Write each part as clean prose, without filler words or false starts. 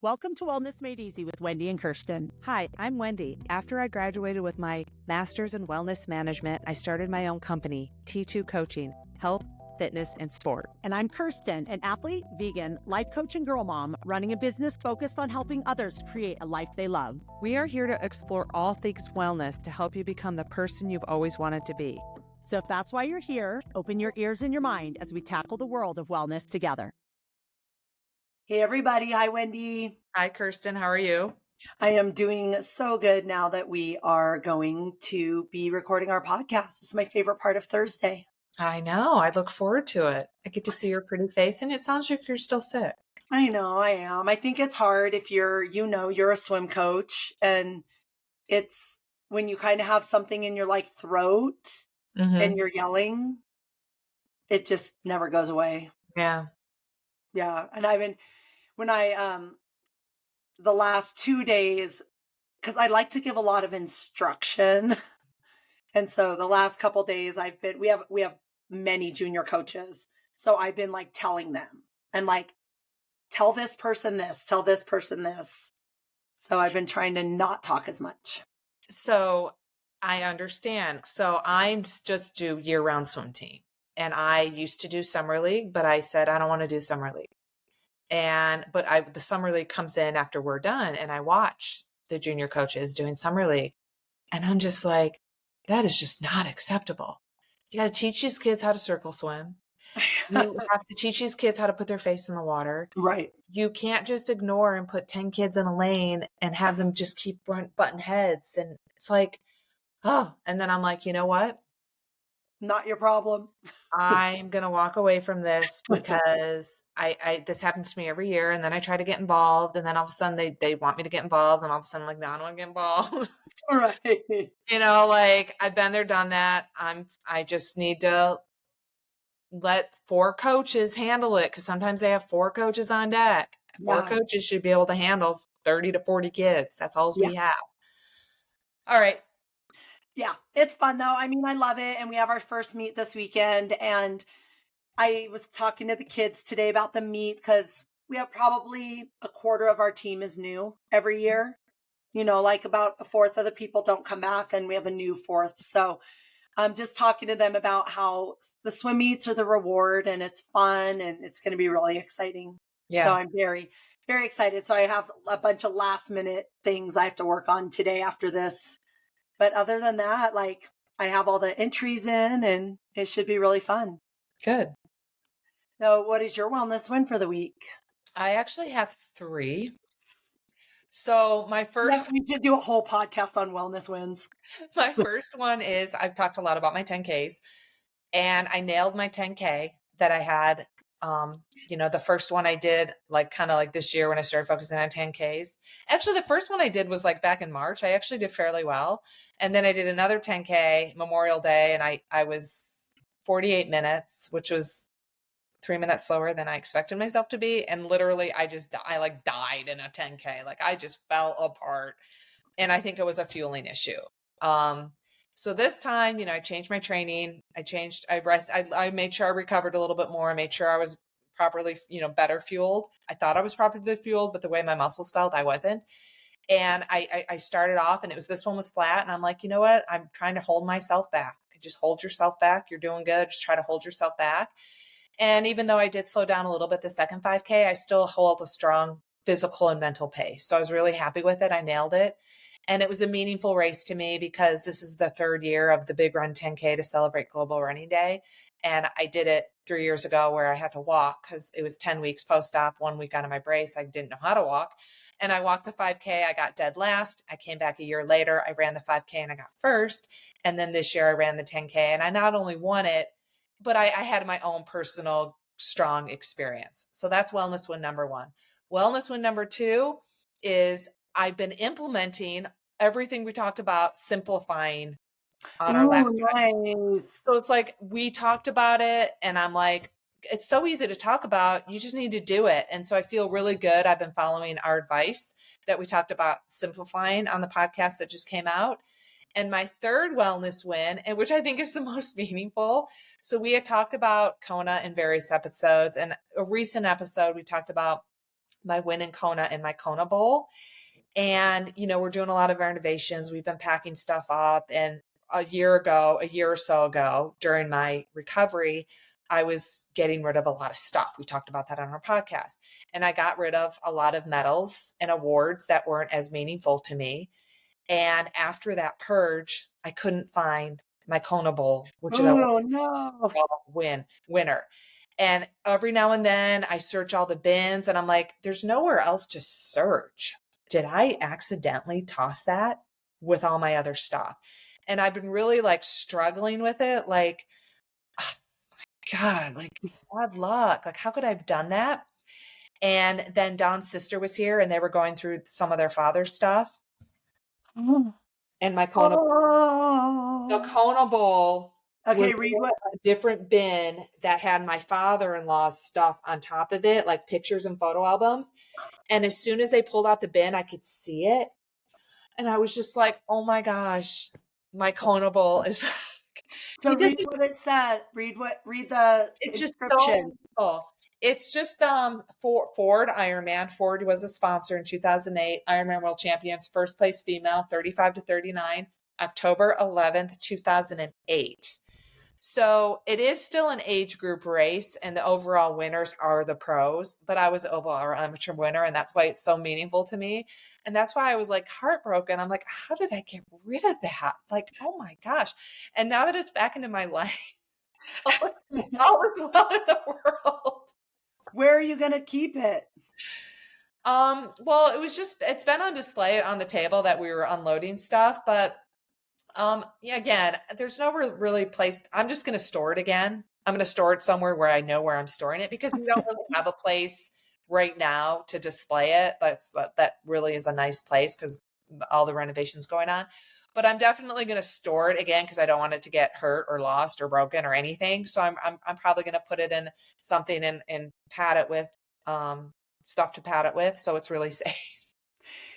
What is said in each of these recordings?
Welcome to Wellness Made Easy with Wendy and Kirsten. Hi, I'm Wendy. After I graduated with my master's in wellness management, I started my own company, T2 Coaching, Health, Fitness, and Sport. And I'm Kirsten, an athlete, vegan, life coach, and girl mom, running a business focused on helping others create a life they love. We are here to explore all things wellness to help you become the person you've always wanted to be. So if that's why you're here, open your ears and your mind as we tackle the world of wellness together. Hey, everybody. Hi, Wendy. Hi, Kirsten. How are you? I am doing so good now that we are going to be recording our podcast. It's my favorite part of Thursday. I know. I look forward to it. I get to see your pretty face, and it sounds like you're still sick. I know I am. I think it's hard if you're a swim coach, and it's when you kind of have something in your throat and you're yelling, it just never goes away. Yeah. Yeah. And the last 2 days, because I like to give a lot of instruction. And so the last couple days we have many junior coaches. So I've been telling them and tell this person this, tell this person this. So I've been trying to not talk as much. So I understand. So I just do year-round swim team. And I used to do summer league, but I said, I don't want to do summer league. But the summer league comes in after we're done, and I watch the junior coaches doing summer league. And I'm just like, that is just not acceptable. You got to teach these kids how to circle swim. You have to teach these kids how to put their face in the water. Right. You can't just ignore and put 10 kids in a lane and have them just keep butting heads. And it's like, oh, and then I'm like, you know what? Not your problem. I'm going to walk away from this because this happens to me every year. And then I try to get involved, and then all of a sudden they want me to get involved. And all of a sudden I'm like, no, I don't want to get involved. Right. I've been there, done that. I just need to let 4 coaches handle it, because sometimes they have 4 coaches on deck. 4 coaches should be able to handle 30 to 40 kids. That's all we have. All right. Yeah, it's fun though. I mean, I love it. And we have our first meet this weekend. And I was talking to the kids today about the meet because we have probably a quarter of our team is new every year. About a fourth of the people don't come back, and we have a new fourth. So I'm just talking to them about how the swim meets are the reward, and it's fun, and it's going to be really exciting. Yeah. So I'm very, very excited. So I have a bunch of last minute things I have to work on today after this. But other than that, I have all the entries in, and it should be really fun. Good. So what is your wellness win for the week? I actually have 3. So my first... we should do a whole podcast on wellness wins. My first one is, I've talked a lot about my 10Ks, and I nailed my 10K that I had. The first one I did kind of this year when I started focusing on 10Ks. Actually, the first one I did was back in March. I actually did fairly well. And then I did another 10K Memorial Day, and I was 48 minutes, which was 3 minutes slower than I expected myself to be. And literally I died in a 10K. I just fell apart. And I think it was a fueling issue. So this time, I changed my training. I made sure I recovered a little bit more. I made sure I was properly, better fueled. I thought I was properly fueled, but the way my muscles felt, I wasn't. And I started off, and this one was flat. And I'm like, you know what? I'm trying to hold myself back. Just hold yourself back. You're doing good. Just try to hold yourself back. And even though I did slow down a little bit the second 5K, I still hold a strong physical and mental pace. So I was really happy with it. I nailed it. And it was a meaningful race to me because this is the 3rd year of the Big Run 10K to celebrate Global Running Day. And I did it 3 years ago where I had to walk because it was 10 weeks post-op, 1 week out of my brace. I didn't know how to walk. And I walked the 5K. I got dead last. I came back a year later. I ran the 5K and I got first. And then this year I ran the 10K, and I not only won it, but I had my own personal strong experience. So that's wellness win number 1. Wellness win number 2 is I've been implementing everything we talked about, simplifying on our last podcast. So it's we talked about it, and I'm like, it's so easy to talk about. You just need to do it. And so I feel really good. I've been following our advice that we talked about simplifying on the podcast that just came out. And my 3rd wellness win, and which I think is the most meaningful. So we had talked about Kona in various episodes, and a recent episode, we talked about my Win and Kona and my Kona bowl. And, we're doing a lot of renovations. We've been packing stuff up. And a year or so ago, during my recovery, I was getting rid of a lot of stuff. We talked about that on our podcast. And I got rid of a lot of medals and awards that weren't as meaningful to me. And after that purge, I couldn't find my Kona bowl, which is a Oh no. winner. And every now and then I search all the bins and I'm like, there's nowhere else to search. Did I accidentally toss that with all my other stuff? And I've been really like struggling with it. Like, oh my God, like bad luck. Like, how could I have done that? And then Don's sister was here and they were going through some of their father's stuff. And my Kona, the Oh. Kona bowl was Okay, read what. a different bin that had my father-in-law's stuff on top of it, like pictures and photo albums. And as soon as they pulled out the bin, I could see it. And I was just like, oh my gosh, my Kona bowl is back. So He did read this, what it said. Read the it's just inscription. so cool. It's just Ford Ironman. Ford was a sponsor in 2008. Ironman World Champions, first place female, 35 to 39, October 11th, 2008. So it is still an age group race and the overall winners are the pros, but I was the overall amateur winner and that's why it's so meaningful to me. And that's why I was like heartbroken. I'm like, how did I get rid of that? Like, oh my gosh. And now that it's back into my life, all is well in the world. Where are you going to keep it? Well, it's been on display on the table that we were unloading stuff, but yeah, again, there's no really place. I'm just going to store it again. I'm going to store it somewhere where I know where I'm storing it because we don't really have a place right now to display it. That really is a nice place because all the renovations going on. But I'm definitely going to store it again because I don't want it to get hurt or lost or broken or anything. So I'm probably going to put it in something and pad it with stuff to pad it with, so it's really safe.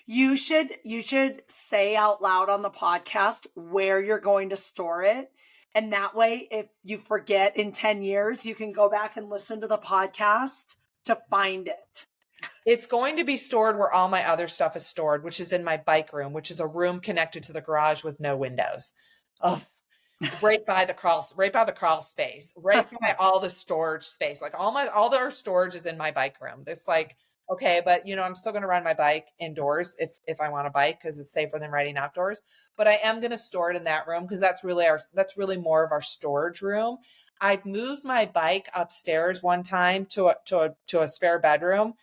You should say out loud on the podcast where you're going to store it. And that way, if you forget in 10 years, you can go back and listen to the podcast to find it. It's going to be stored where all my other stuff is stored, which is in my bike room, which is a room connected to the garage with no windows. Oh, right by the crawl space, right by all the storage space. Like all our storage is in my bike room. It's like, okay, but I'm still going to ride my bike indoors if I want to bike because it's safer than riding outdoors. But I am going to store it in that room because that's really more of our storage room. I've moved my bike upstairs one time to a spare bedroom,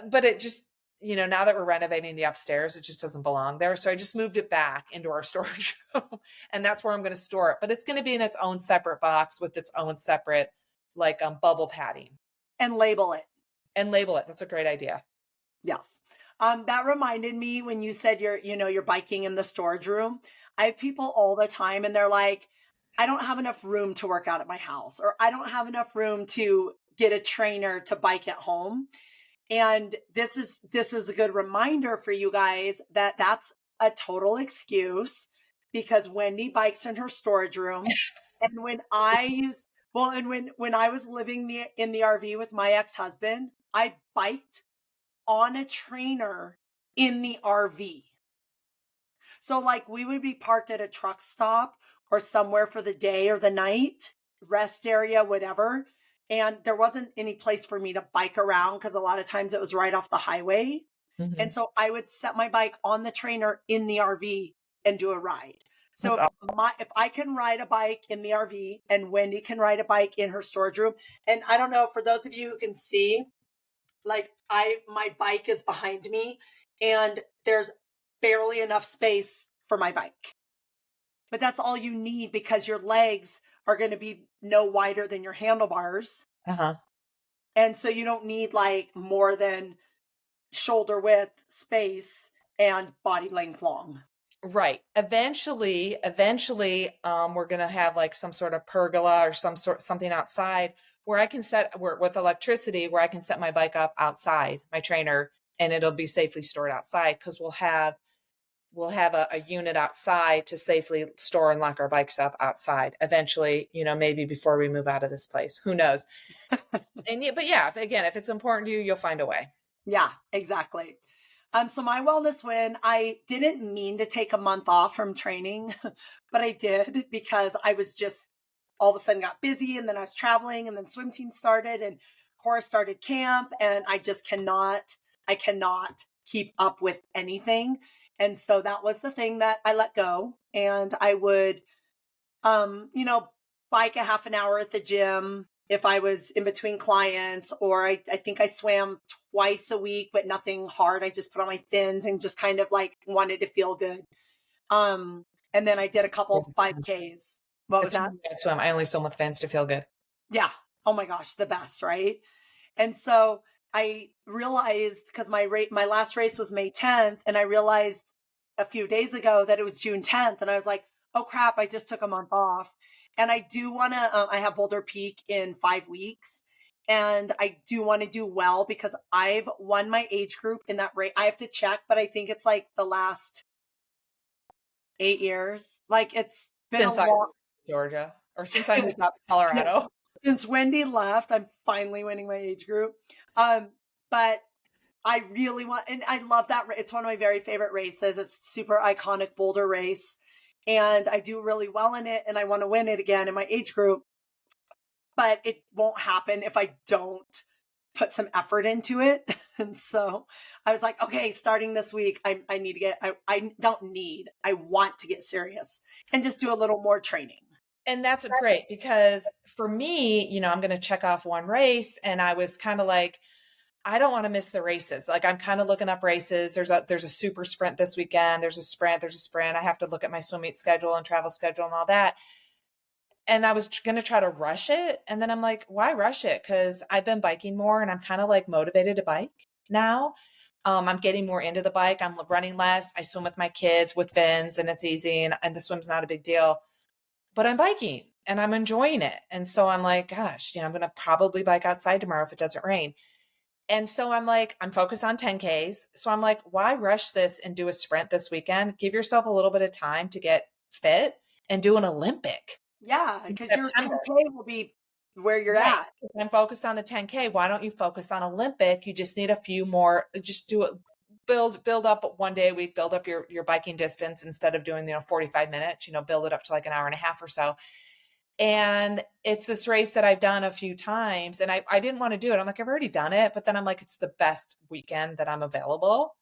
but it just, now that we're renovating the upstairs, it just doesn't belong there. So I just moved it back into our storage room and that's where I'm going to store it. But it's going to be in its own separate box with its own separate bubble padding. And label it. That's a great idea. Yes. That reminded me when you said you're biking in the storage room. I have people all the time and they're like, I don't have enough room to work out at my house, or I don't have enough room to get a trainer to bike at home. And this is a good reminder for you guys that that's a total excuse because Wendy bikes in her storage room. And when I was living in the RV with my ex-husband, I biked on a trainer in the RV. So like we would be parked at a truck stop or somewhere for the day or the night, rest area, whatever. And there wasn't any place for me to bike around because a lot of times it was right off the highway. Mm-hmm. And so I would set my bike on the trainer in the RV and do a ride. So if I can ride a bike in the RV and Wendy can ride a bike in her storage room, and I don't know, for those of you who can see, my bike is behind me and there's barely enough space for my bike. But that's all you need because your legs are going to be no wider than your handlebars. Uh-huh. And so you don't need more than shoulder width space and body length long. Right. Eventually, we're going to have some sort of pergola or something outside where I can with electricity, where I can set my bike up outside, my trainer, and it'll be safely stored outside because we'll have a unit outside to safely store and lock our bikes up outside. Eventually, maybe before we move out of this place, who knows? But yeah, again, if it's important to you, you'll find a way. Yeah, exactly. So my wellness win, I didn't mean to take a month off from training, but I did because I was just all of a sudden got busy and then I was traveling and then swim team started and Cora started camp and I cannot keep up with anything. And so that was the thing that I let go. And I would you know, bike a half an hour at the gym if I was in between clients, or I think I swam twice a week, but nothing hard. I just put on my thins and just kind of like wanted to feel good. Um, and then I did a couple 5Ks. What was It's that? really good swim. I only swim with fins to feel good. Yeah. Oh my gosh, the best, right? And so I realized because my last race was May 10th, and I realized a few days ago that it was June 10th, and I was like, oh crap, I just took a month off. And I do want to. I have Boulder Peak in 5 weeks, and I do want to do well because I've won my age group in that race. I have to check, but I think it's like the last 8 years. Like it's been a Since I long. moved to Georgia, or since I moved out to Colorado. Since Wendy left, I'm finally winning my age group. But I really want, and I love that. It's one of my very favorite races. It's super iconic Boulder race. And I do really well in it and I want to win it again in my age group, but it won't happen if I don't put some effort into it. And so I was like, okay, starting this week, I need to get, I don't need, I want to get serious and just do a little more training. And that's great because for me, I'm going to check off one race and I was kind of like, I don't want to miss the races. Like I'm kind of looking up races. There's a super sprint this weekend. There's a sprint. I have to look at my swim meet schedule and travel schedule and all that. And I was going to try to rush it. And then I'm like, why rush it? Cause I've been biking more and I'm kind of like motivated to bike now. I'm getting more into the bike. I'm running less. I swim with my kids with fins and it's easy. And the swim's not a big deal, but I'm biking and I'm enjoying it. And so I'm like, gosh, I'm going to probably bike outside tomorrow if it doesn't rain. And so I'm like, I'm focused on 10Ks. So I'm like, why rush this and do a sprint this weekend? Give yourself a little bit of time to get fit and do an Olympic Yeah, in because your September. 10K will be where you're Right. at. I'm focused on the 10K. Why don't you focus on Olympic? You just need a few more, just do it, build up one day a week, build up your biking distance instead of doing, 45 minutes, build it up to like an hour and a half or so. And it's this race that I've done a few times and I didn't want to do it. I'm like, I've already done it. But then I'm like, it's the best weekend that I'm available.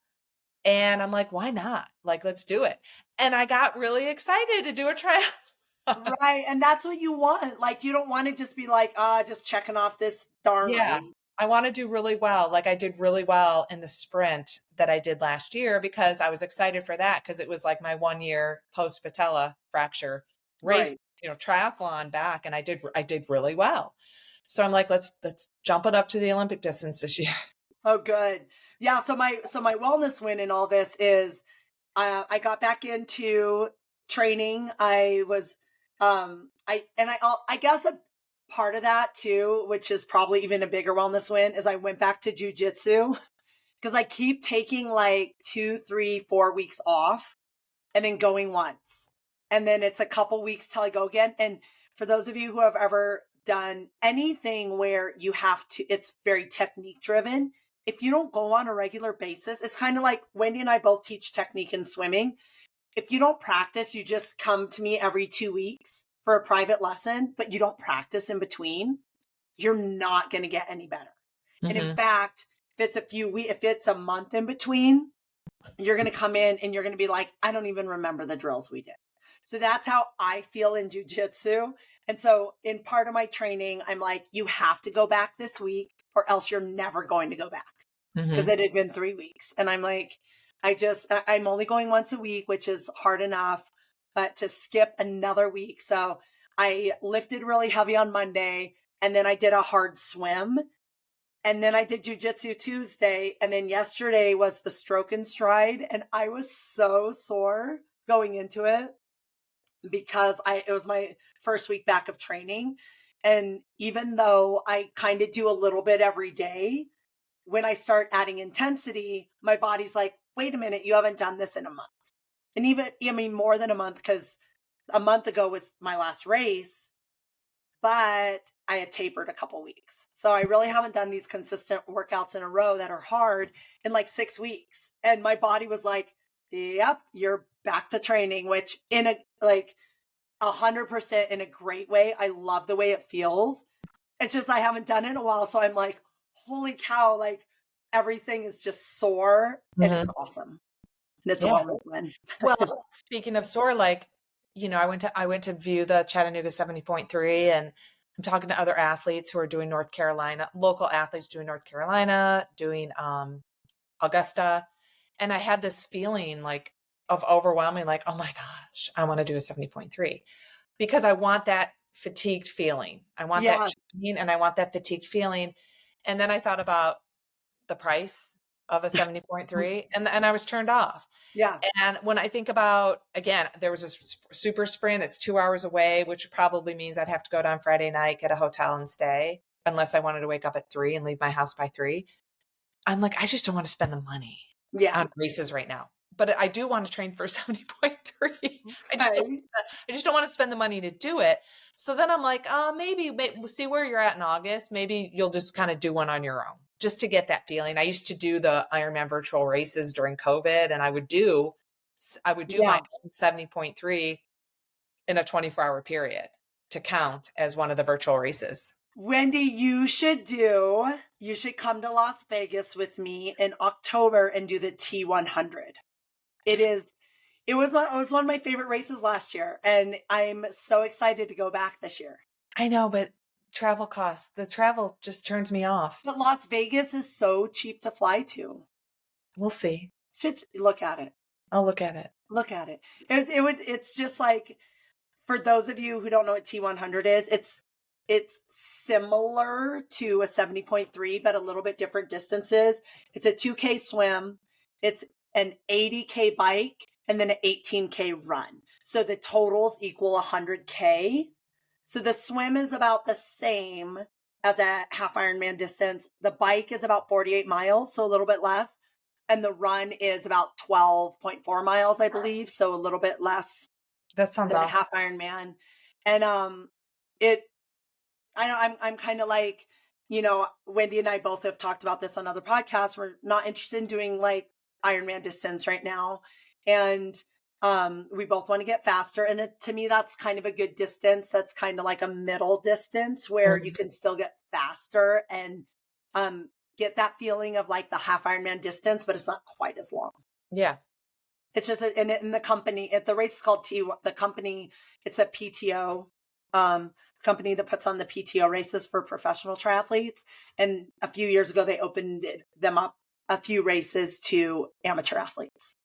And I'm like, why not? Like, let's do it. And I got really excited to do a trial. Right. And that's what you want. Like, you don't want to just be like, just checking off this darn Yeah. race. I want to do really well. Like I did really well in the sprint that I did last year because I was excited for that because it was like my 1 year post patella fracture race, Right. triathlon back and I did really well. So I'm like, let's jump it up to the Olympic distance this year. Oh, good. Yeah. So my wellness win in all this is I got back into training. I was, I guess a part of that too, which is probably even a bigger wellness win, is I went back to jujitsu because I keep taking like 2, 3, 4 weeks off and then going once. And then it's a couple weeks till I go again. And for those of you who have ever done anything where you have to, it's very technique driven. If you don't go on a regular basis, it's kind of like Wendy and I both teach technique in swimming. If you don't practice, you just come to me every 2 weeks for a private lesson, but you don't practice in between, you're not going to get any better. And in fact, if it's a month in between, you're going to come in and you're going to be like, I don't even remember the drills we did. So that's how I feel in jujitsu. And so in part of my training, I'm like, you have to go back this week or else you're never going to go back because it had been 3 weeks. And I'm like, I'm only going once a week, which is hard enough, but to skip another week. So I lifted really heavy on Monday and then I did a hard swim. And then I did jujitsu Tuesday. And then yesterday was the stroke and stride. And I was so sore going into it because it was my first week back of training. And even though I kind of do a little bit every day, when I start adding intensity, my body's like, wait a minute, you haven't done this in a month. And even, more than a month, because a month ago was my last race. but I had tapered a couple weeks. So I really haven't done these consistent workouts in a row that are hard in like 6 weeks. And my body was like, yep, you're back to training, which in a like 100% in a great way. I love the way it feels. It's just, I haven't done it in a while. So I'm like, holy cow, like everything is just sore and it's awesome. And it's a wellness win. Well, speaking of sore, like, I went to view the Chattanooga 70.3, and I'm talking to other athletes who are doing North Carolina, local athletes doing North Carolina, doing Augusta. And I had this feeling like of overwhelming, like, oh my gosh, I want to do a 70.3 because I want that fatigued feeling. I want that training, and I want that fatigued feeling. And then I thought about the price of a 70.3 and I was turned off. Yeah. And when I think about, again, there was a super sprint, it's 2 hours away, which probably means I'd have to go down Friday night, get a hotel and stay, unless I wanted to wake up at 3 and leave my house by 3. I'm like, I just don't want to spend the money on races right now. But I do want to train for 70.3. I just don't want to spend the money to do it. So then I'm like, maybe we'll see where you're at in August. Maybe you'll just kind of do one on your own just to get that feeling. I used to do the Ironman virtual races during COVID, and I would do my own 70.3 in a 24-hour period to count as one of the virtual races. Wendy, you should come to Las Vegas with me in October and do the T100. It was one of my favorite races last year, and I'm so excited to go back this year. I know, but travel costs, the travel just turns me off. But Las Vegas is so cheap to fly to. We'll see. Look at it. I'll look at it. Look at it. It's just like, for those of you who don't know what T100 is, it's similar to a 70.3, but a little bit different distances. It's a 2K swim. It's an 80K bike and then an 18K run. So the totals equal 100K. So the swim is about the same as a half Ironman distance. The bike is about 48 miles, so a little bit less. And the run is about 12.4 miles, I believe. So a little bit less. That sounds than awesome. a half Ironman. And I'm kind of like, Wendy and I both have talked about this on other podcasts. We're not interested in doing like Ironman distance right now. And we both want to get faster. And to me, that's kind of a good distance. That's kind of like a middle distance where you can still get faster and get that feeling of like the half Ironman distance, but it's not quite as long. Yeah. It's just in the company, the race is called the company. It's a PTO company that puts on the PTO races for professional triathletes. And a few years ago, they opened them up a few races to amateur athletes.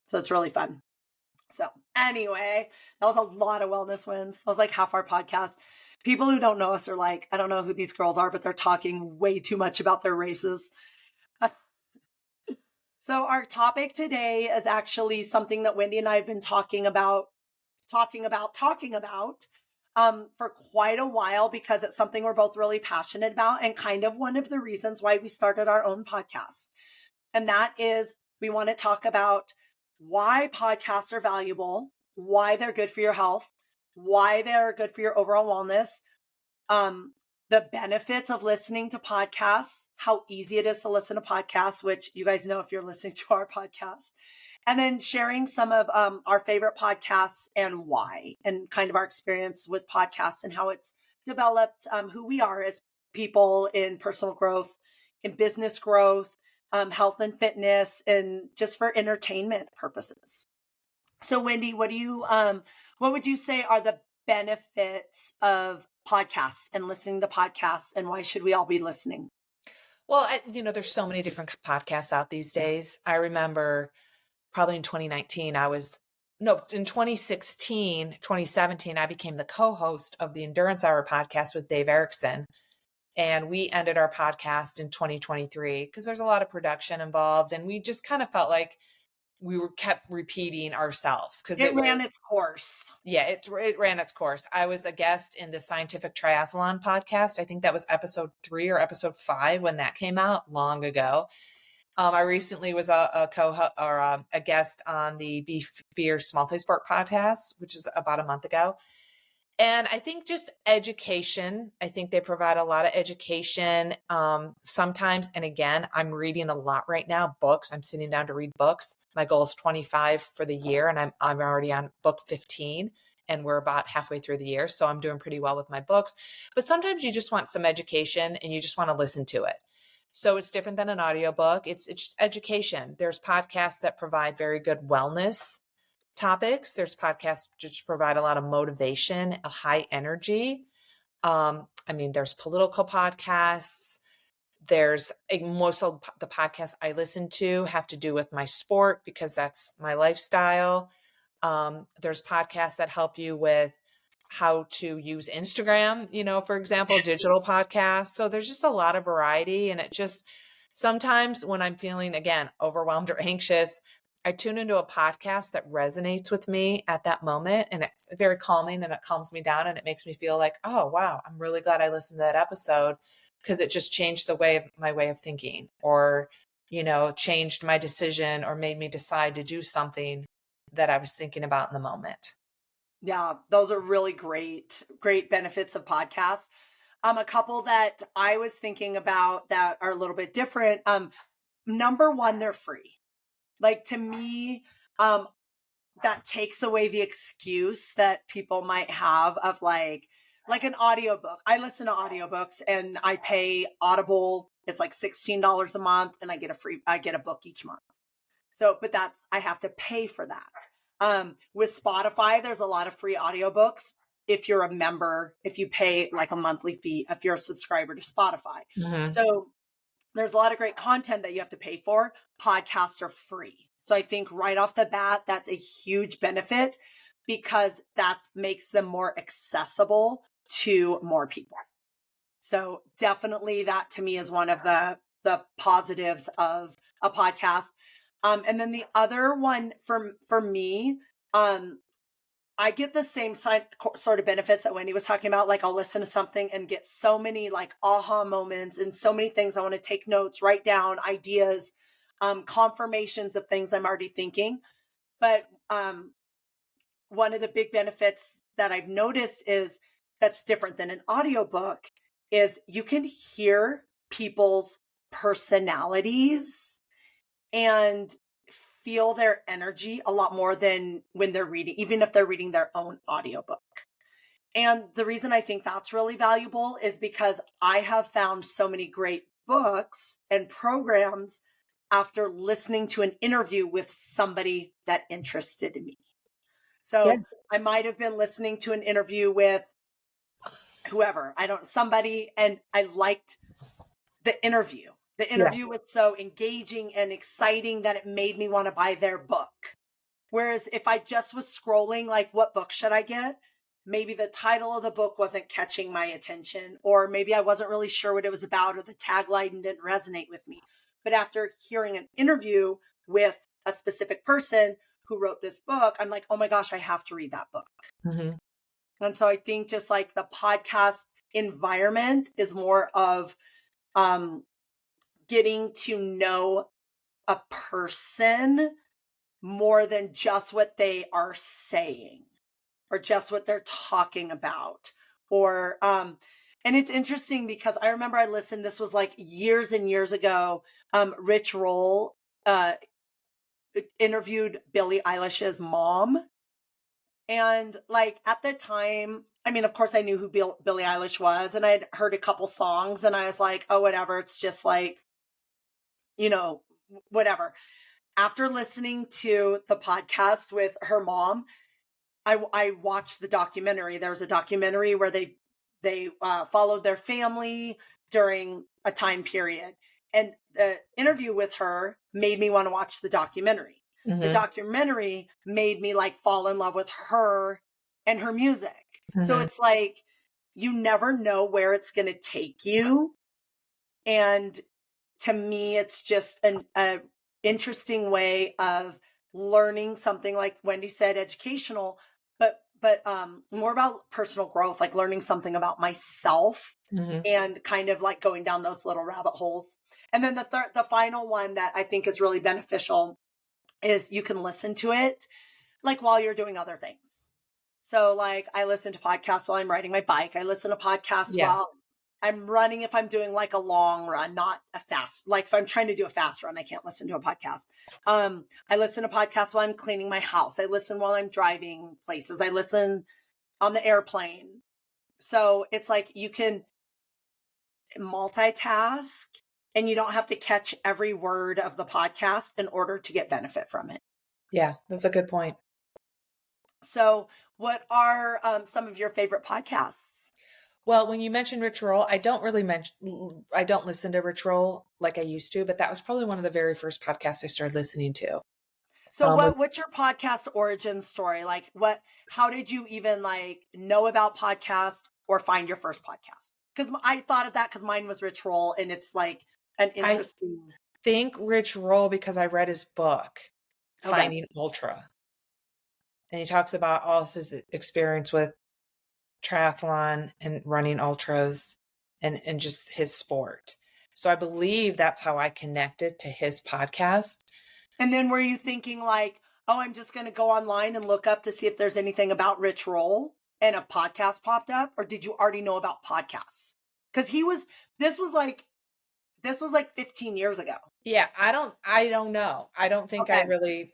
So it's really fun. So anyway, that was a lot of wellness wins. That was like half our podcast. People who don't know us are like, I don't know who these girls are, but they're talking way too much about their races. So our topic today is actually something that Wendy and I have been talking about for quite a while, because it's something we're both really passionate about and kind of one of the reasons why we started our own podcast. And that is, we want to talk about why podcasts are valuable, why they're good for your health, why they're good for your overall wellness, the benefits of listening to podcasts, how easy it is to listen to podcasts, which you guys know if you're listening to our podcast, and then sharing some of our favorite podcasts and why, and kind of our experience with podcasts and how it's developed who we are as people in personal growth, in business growth, health and fitness, and just for entertainment purposes. So Wendy, what would you say are the benefits of podcasts and listening to podcasts, and why should we all be listening? Well, there's so many different podcasts out these days. I remember probably in 2019, in 2017, I became the co-host of the Endurance Hour podcast with Dave Erickson. And we ended our podcast in 2023 because there's a lot of production involved. And we just kind of felt like we kept repeating ourselves because it ran its course. Yeah, it ran its course. I was a guest in the Scientific Triathlon podcast. I think that was episode 3 or episode 5 when that came out long ago. I recently was a guest on the Be Fierce Multisport podcast, which is about a month ago. And I think just education, I think they provide a lot of education sometimes. And again, I'm reading a lot right now, books. I'm sitting down to read books. My goal is 25 for the year, and I'm already on book 15, and we're about halfway through the year. So I'm doing pretty well with my books. But sometimes you just want some education and you just want to listen to it. So it's different than an audiobook. It's just education. There's podcasts that provide very good wellness topics. There's podcasts which provide a lot of motivation, a high energy. I mean, there's political podcasts. There's most of the podcasts I listen to have to do with my sport because that's my lifestyle. There's podcasts that help you with how to use Instagram, for example, digital podcasts. So there's just a lot of variety. And it just sometimes when I'm feeling, again, overwhelmed or anxious, I tune into a podcast that resonates with me at that moment. And it's very calming and it calms me down and it makes me feel like, oh, wow, I'm really glad I listened to that episode because it just changed my way of thinking or, changed my decision or made me decide to do something that I was thinking about in the moment. Yeah, those are really great benefits of podcasts. A couple that I was thinking about that are a little bit different. Number one, they're free. Like to me, that takes away the excuse that people might have of like an audiobook. I listen to audiobooks and I pay Audible. It's like $16 a month and I get a book each month. So, but I have to pay for that. With Spotify, there's a lot of free audiobooks. If you're a member, if you pay like a monthly fee, if you're a subscriber to Spotify. Mm-hmm. So there's a lot of great content that you have to pay for. Podcasts are free. So I think right off the bat, that's a huge benefit because that makes them more accessible to more people. So definitely that to me is one of the positives of a podcast. And then the other one for me, I get the same sort of benefits that Wendy was talking about. Like I'll listen to something and get so many like aha moments and so many things I want to take notes, write down ideas, confirmations of things I'm already thinking. But one of the big benefits that I've noticed is that's different than an audiobook is you can hear people's personalities and feel their energy a lot more than when they're reading, even if they're reading their own audiobook. And the reason I think that's really valuable is because I have found so many great books and programs after listening to an interview with somebody that interested me. So Good. I might have been listening to an interview with whoever, somebody, and I liked the interview. The interview was so engaging and exciting that it made me want to buy their book. Whereas if I just was scrolling, like, what book should I get? Maybe the title of the book wasn't catching my attention, or maybe I wasn't really sure what it was about, or the tagline didn't resonate with me. But after hearing an interview with a specific person who wrote this book, I'm like, oh my gosh, I have to read that book. Mm-hmm. And so I think just like the podcast environment is more of getting to know a person more than just what they are saying or just what they're talking about. Or and it's interesting because I remember I listened, this was like years and years ago, Rich Roll interviewed Billie Eilish's mom. And like at the time, I mean, of course I knew who Billie Eilish was and I'd heard a couple songs and I was like, oh, whatever. It's just like, whatever. After listening to the podcast with her mom, I watched the documentary. There was a documentary where they followed their family during a time period. And the interview with her made me want to watch the documentary. Mm-hmm. The documentary made me like fall in love with her and her music. Mm-hmm. So it's like, you never know where it's going to take you. And to me, it's just an interesting way of learning something, like Wendy said, educational, but more about personal growth, like learning something about myself. Mm-hmm. And kind of like going down those little rabbit holes. And then the final one that I think is really beneficial is you can listen to it like while you're doing other things. So like I listen to podcasts while I'm riding my bike. I listen to podcasts Yeah. while I'm running if I'm doing like a long run, not a fast. Like if I'm trying to do a fast run, I can't listen to a podcast. I listen to podcasts while I'm cleaning my house. I listen while I'm driving places. I listen on the airplane. So it's like you can multitask and you don't have to catch every word of the podcast in order to get benefit from it. Yeah, that's a good point. So what are some of your favorite podcasts? Well, when you mentioned Rich Roll, I don't listen to Rich Roll like I used to, but that was probably one of the very first podcasts I started listening to. So Was what's your podcast origin story? Like how did you even like know about podcast or find your first podcast? Because I thought of that because mine was Rich Roll and it's like an I interesting. think Rich Roll because I read his book, Okay. Finding Ultra. And he talks about all his experience with triathlon and running ultras and just his sport. So I believe that's how I connected to his podcast. And then were you thinking like, oh, I'm just going to go online and look up to see if there's anything about Rich Roll and a podcast popped up? Or did you already know about podcasts? Because this was like 15 years ago. Yeah, I don't know. I don't think I Okay. really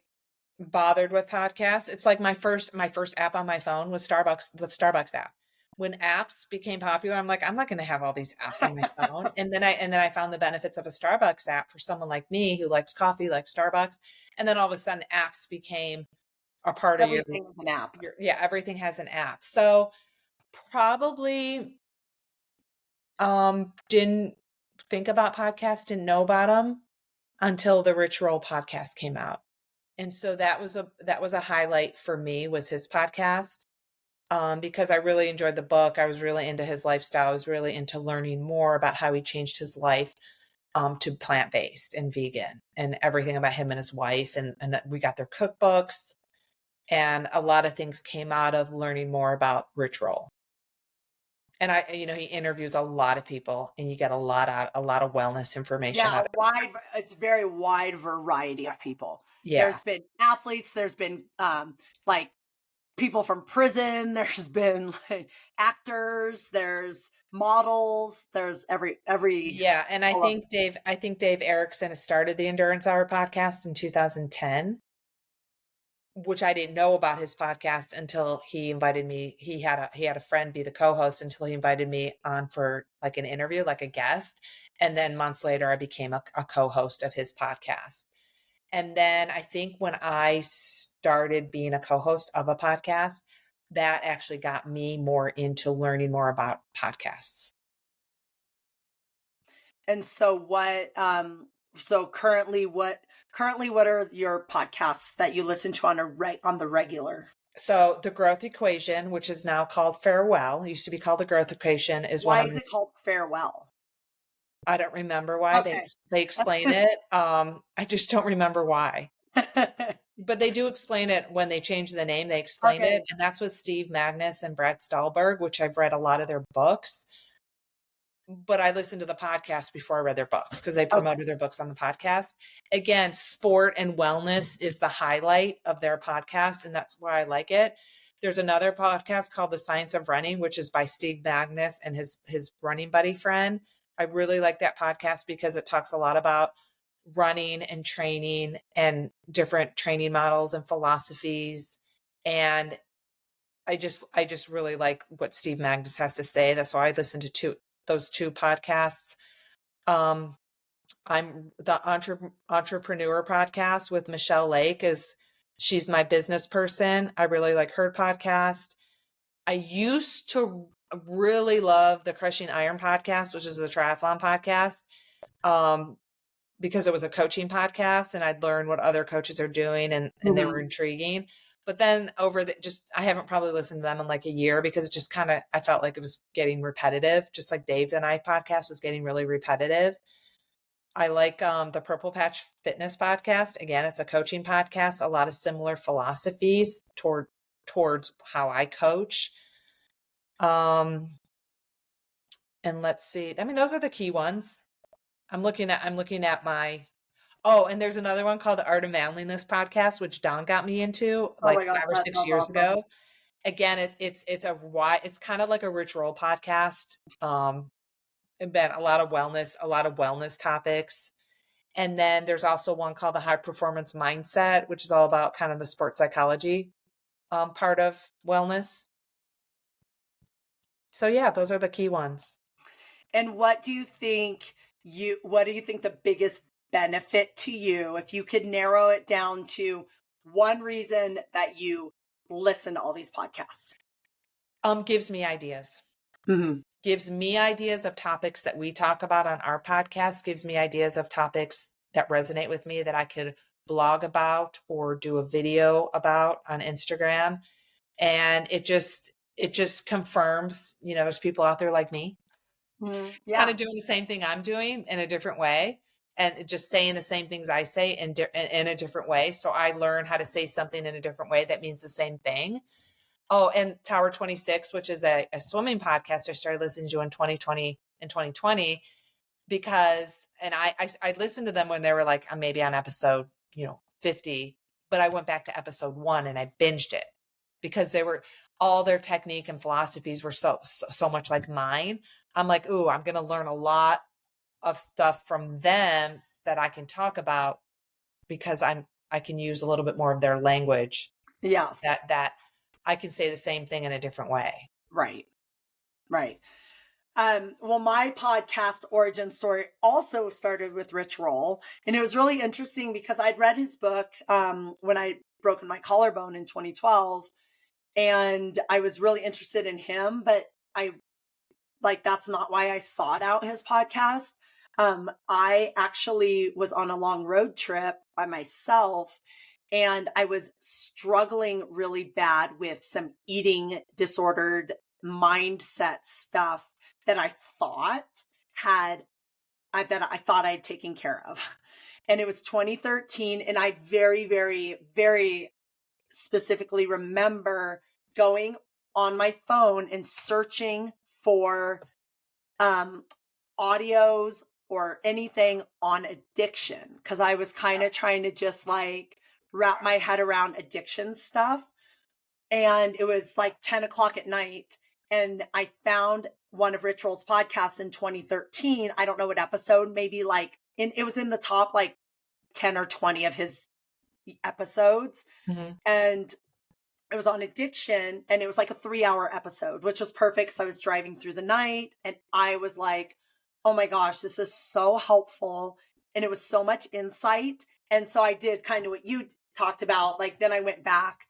bothered with podcasts. It's like my first app on my phone was Starbucks app. When apps became popular, I'm like, I'm not going to have all these apps on my phone. And then I found the benefits of a Starbucks app for someone like me who likes coffee, likes Starbucks. And then all of a sudden apps became a part of Everything is an app. everything has an app. So probably didn't think about podcasts, didn't know about them until the Rich Roll podcast came out. And so that was a highlight for me was his podcast. Because I really enjoyed the book. I was really into his lifestyle. I was really into learning more about how he changed his life to plant-based and vegan and everything about him and his wife. And we got their cookbooks and a lot of things came out of learning more about Rich Roll. And he interviews a lot of people and you get a lot of wellness information. Yeah, it's very wide variety of people. Yeah. There's been athletes, there's been like people from prison, there's been like actors, there's models, there's every Yeah, and I think Dave Erickson started the Endurance Hour podcast in 2010, which I didn't know about his podcast until he invited me. He had a friend be the co-host until he invited me on for like an interview, like a guest. And then months later, I became a co-host of his podcast. And then I think when I started being a co-host of a podcast, that actually got me more into learning more about podcasts. And so currently what are your podcasts that you listen to on the regular? So the Growth Equation, which is now called Farewell, used to be called the Growth Equation, is why is it called Farewell? I don't remember why. Okay. They explain it. I just don't remember why. But they do explain it when they change the name. They explain it, and that's with Steve Magnus and Brett Stallberg, which I've read a lot of their books. But I listened to the podcast before I read their books because they promoted their books on the podcast. Again, sport and wellness is the highlight of their podcast, and that's why I like it. There's another podcast called The Science of Running, which is by Steve Magnus and his running buddy friend. I really like that podcast because it talks a lot about running and training and different training models and philosophies. And I just really like what Steve Magnus has to say. That's why I listen to those two podcasts. I'm the entrepreneur podcast with Michelle Lake she's my business person. I really like her podcast. I used to really love the Crushing Iron podcast, which is the triathlon podcast, because it was a coaching podcast and I'd learn what other coaches are doing and they were intriguing. But then I haven't probably listened to them in like a year because it just I felt like it was getting repetitive, just like Dave and I podcast was getting really repetitive. I like the Purple Patch Fitness podcast. Again, it's a coaching podcast, a lot of similar philosophies towards how I coach. And let's see. I mean, those are the key ones. I'm looking at my, and there's another one called the Art of Manliness podcast, which Don got me into like 5 or 6 years ago. again, it's kind of like a rich roll podcast. And been a lot of wellness topics. And then there's also one called the High Performance Mindset, which is all about kind of the sports psychology part of wellness. So yeah, those are the key ones. And what do you think the biggest benefit to you, if you could narrow it down to one reason that you listen to all these podcasts? Gives me ideas. Mm-hmm. Gives me ideas of topics that we talk about on our podcast, gives me ideas of topics that resonate with me that I could blog about or do a video about on Instagram. And it just confirms, there's people out there like me, Yeah. kind of doing the same thing I'm doing in a different way, and just saying the same things I say in a different way. So I learn how to say something in a different way that means the same thing. Oh, and Tower 26, which is a swimming podcast I started listening to in 2020 because, and I listened to them when they were like maybe on episode, 50, but I went back to episode 1 and I binged it because all their technique and philosophies were so much like mine. I'm like, ooh, I'm going to learn a lot of stuff from them that I can talk about because I can use a little bit more of their language. Yes. That I can say the same thing in a different way. Right. Well, my podcast origin story also started with Rich Roll. And it was really interesting because I'd read his book when I'd broken my collarbone in 2012. And I was really interested in him, but that's not why I sought out his podcast. I actually was on a long road trip by myself, and I was struggling really bad with some eating disordered mindset stuff that I thought I'd taken care of. And it was 2013, and I very, very, very specifically remember going on my phone and searching for audios or anything on addiction, because I was kind of trying to just like wrap my head around addiction stuff. And it was like 10 o'clock at night, and I found one of Rich Roll's podcasts in 2013. I don't know what episode, maybe it was in the top 10 or 20 of his episodes. Mm-hmm. And it was on addiction, and it was like a 3-hour episode, which was perfect because I was driving through the night, and I was like, oh my gosh, this is so helpful. And it was so much insight. And so I did kind of what you talked about. Then I went back,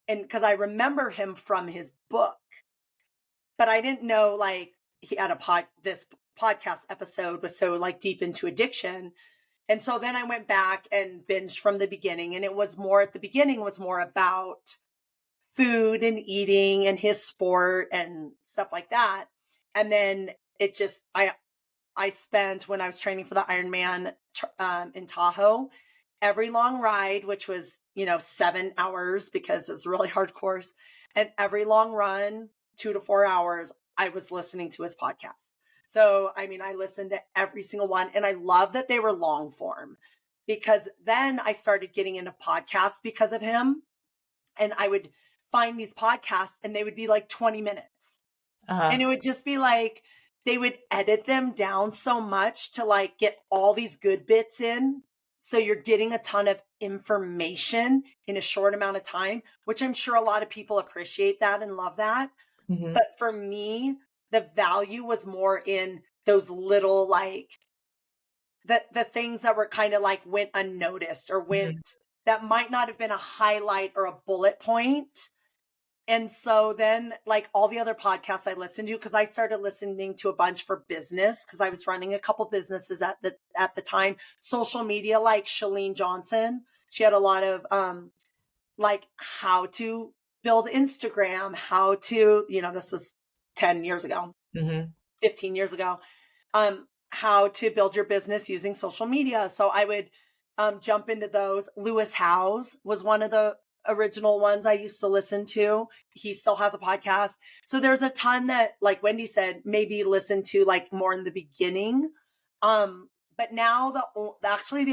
and because I remember him from his book, but I didn't know he had this podcast episode was so deep into addiction. And so then I went back and binged from the beginning, and it was more at the beginning was more about food and eating and his sport and stuff like that. And then it just, I spent, when I was training for the Ironman in Tahoe, every long ride, which was, 7 hours because it was a really hard course, and every long run, 2 to 4 hours, I was listening to his podcast. So, I listened to every single one, and I love that they were long form, because then I started getting into podcasts because of him. And I would find these podcasts, and they would be 20 minutes. Uh-huh. And it would just be they would edit them down so much to get all these good bits in. So you're getting a ton of information in a short amount of time, which I'm sure a lot of people appreciate that and love that. Mm-hmm. But for me, the value was more in those little, the things that were kind of went unnoticed, or went, that might not have been a highlight or a bullet point. And so then all the other podcasts I listened to, because I started listening to a bunch for business, because I was running a couple businesses at the time, social media, like Chalene Johnson. She had a lot of how to build Instagram, how to, this was 10 years ago, 15 years ago, how to build your business using social media. So I would jump into those. Lewis Howes was one of the original ones I used to listen to. He still has a podcast. So there's a ton that, like Wendy said, maybe listen to more in the beginning. But now the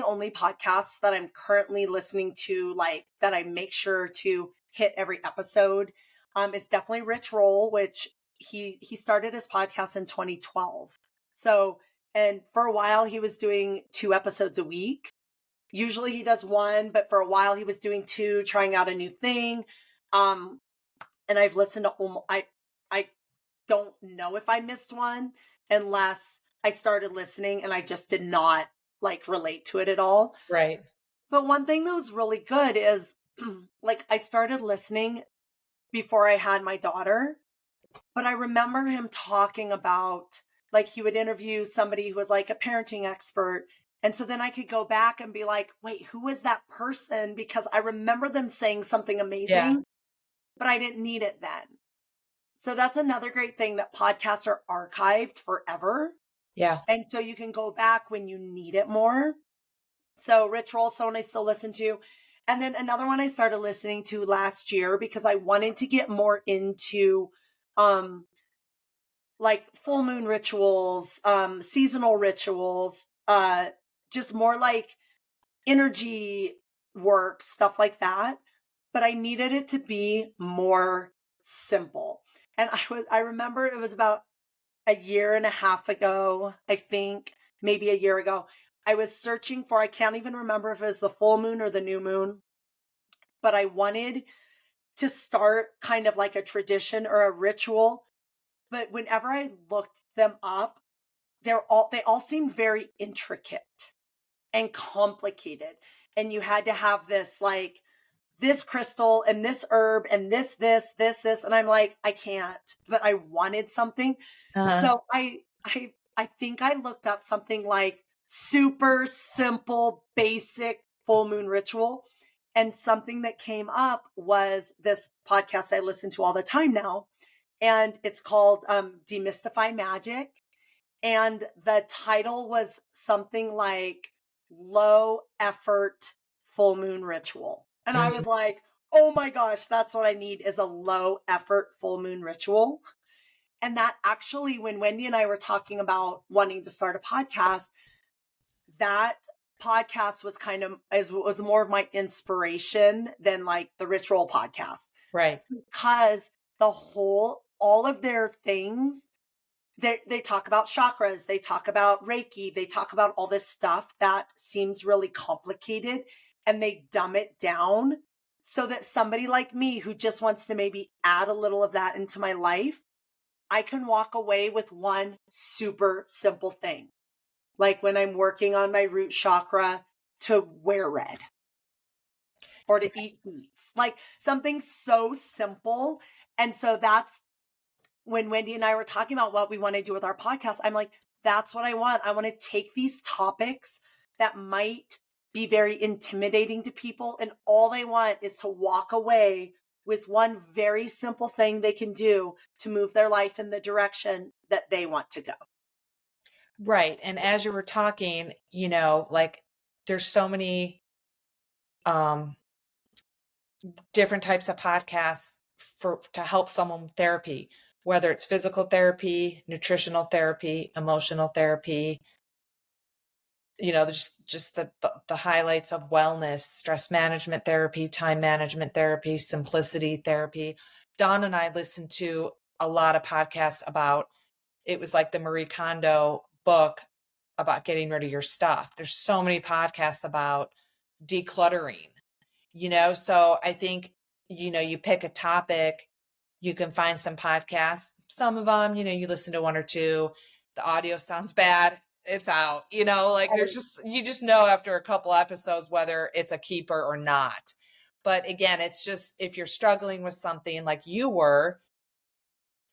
only podcasts that I'm currently listening to, that I make sure to hit every episode, It's definitely Rich Roll, which he started his podcast in 2012. So, and for a while he was doing 2 episodes a week. Usually he does 1, but for a while he was doing 2, trying out a new thing. And I've listened to I don't know if I missed one unless I started listening and I just did not like relate to it at all. Right. But one thing that was really good is like I started listening before I had my daughter, but I remember him talking about like he would interview somebody who was like a parenting expert. And so then I could go back and be like, wait, who is that person? Because I remember them saying something amazing, but I didn't need it then. So that's another great thing, that podcasts are archived forever. Yeah. And so you can go back when you need it more. So Rich Roll, someone I still listen to. And then another one I started listening to last year because I wanted to get more into like full moon rituals, seasonal rituals, just more like energy work, stuff like that. But I needed it to be more simple. And I remember it was about a year and a half ago, I think, maybe a year ago. I was searching for, I can't even remember if it was the full moon or the new moon, but I wanted to start kind of like a tradition or a ritual. But whenever I looked them up, they all seemed very intricate and complicated. And you had to have this like this crystal and this herb and this. And I'm like, I can't, but I wanted something. So I think I looked up something like super simple, basic full moon ritual. And something that came up was this podcast I listen to all the time now. And it's called Demystify Magic. And the title was something like Low Effort Full Moon Ritual. And I was like, oh my gosh, that's what I need, is a low effort full moon ritual. And that actually, when Wendy and I were talking about wanting to start a podcast, that podcast was was more of my inspiration than like the Rich Roll podcast. Right. Because all of their things, they talk about chakras, they talk about Reiki, they talk about all this stuff that seems really complicated, and they dumb it down so that somebody like me who just wants to maybe add a little of that into my life, I can walk away with one super simple thing. Like when I'm working on my root chakra, to wear red or to eat beets, like something so simple. And so that's when Wendy and I were talking about what we want to do with our podcast. I'm like, that's what I want. I want to take these topics that might be very intimidating to people, and all they want is to walk away with one very simple thing they can do to move their life in the direction that they want to go. Right. And as you were talking, like there's so many different types of podcasts to help someone with therapy, whether it's physical therapy, nutritional therapy, emotional therapy, just the highlights of wellness, stress management therapy, time management therapy, simplicity therapy. Dawn and I listened to a lot of podcasts about, it was like the Marie Kondo book about getting rid of your stuff. There's so many podcasts about decluttering, so I think, you pick a topic, you can find some podcasts, some of them, you listen to 1 or 2, the audio sounds bad, it's out, like you just know after a couple episodes whether it's a keeper or not. But again, it's just, if you're struggling with something like you were,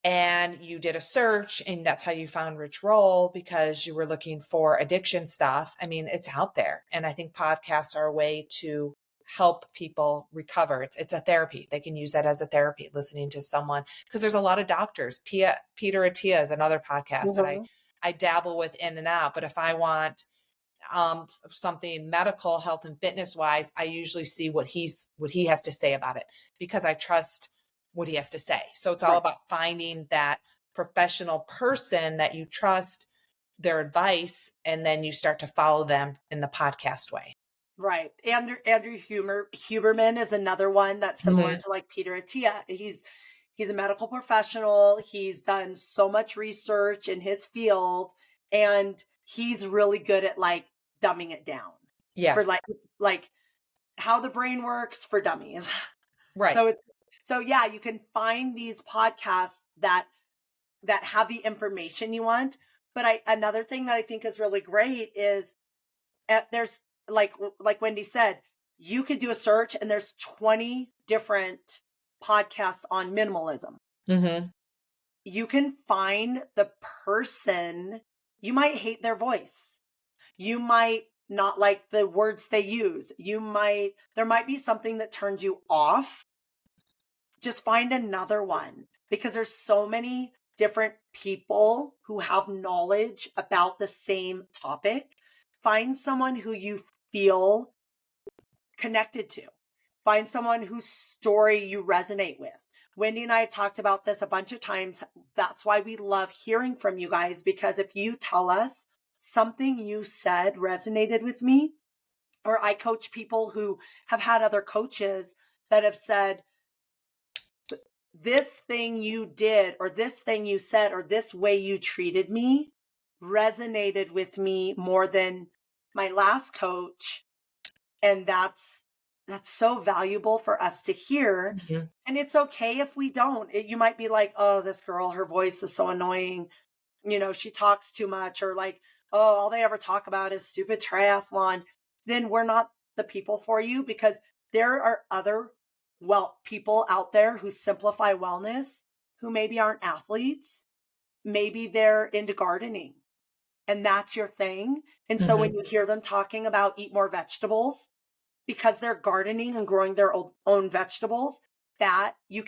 and you did a search and that's how you found Rich Roll because you were looking for addiction stuff, I mean, it's out there. And I think podcasts are a way to help people recover. It's a therapy. They can use that as a therapy, listening to someone, because there's a lot of doctors. Peter Attia is another podcast that I dabble with in and out. But if I want something medical, health and fitness wise, I usually see what he has to say about it, because I trust what he has to say. So it's all about finding that professional person that you trust, their advice, and then you start to follow them in the podcast way. Right. Andrew Huberman is another one that's similar to like Peter Attia. He's a medical professional. He's done so much research in his field, and he's really good at like dumbing it down. Yeah. For like how the brain works for dummies. Right. So yeah, you can find these podcasts that have the information you want. But another thing that I think is really great is there's like Wendy said, you could do a search and there's 20 different podcasts on minimalism. Mm-hmm. You can find the person. You might hate their voice. You might not like the words they use. There might be something that turns you off. Just find another one, because there's so many different people who have knowledge about the same topic. Find someone who you feel connected to. Find someone whose story you resonate with. Wendy and I have talked about this a bunch of times. That's why we love hearing from you guys, because if you tell us something you said resonated with me, or I coach people who have had other coaches that have said, this thing you did, or this thing you said, or this way you treated me resonated with me more than my last coach. And that's so valuable for us to hear. Mm-hmm. And it's okay if we don't. You might be like, oh, this girl, her voice is so annoying. She talks too much, or like, oh, all they ever talk about is stupid triathlon. Then we're not the people for you, because there are other people out there who simplify wellness, who maybe aren't athletes. Maybe they're into gardening and that's your thing. And so when you hear them talking about eat more vegetables, because they're gardening and growing their own vegetables, that you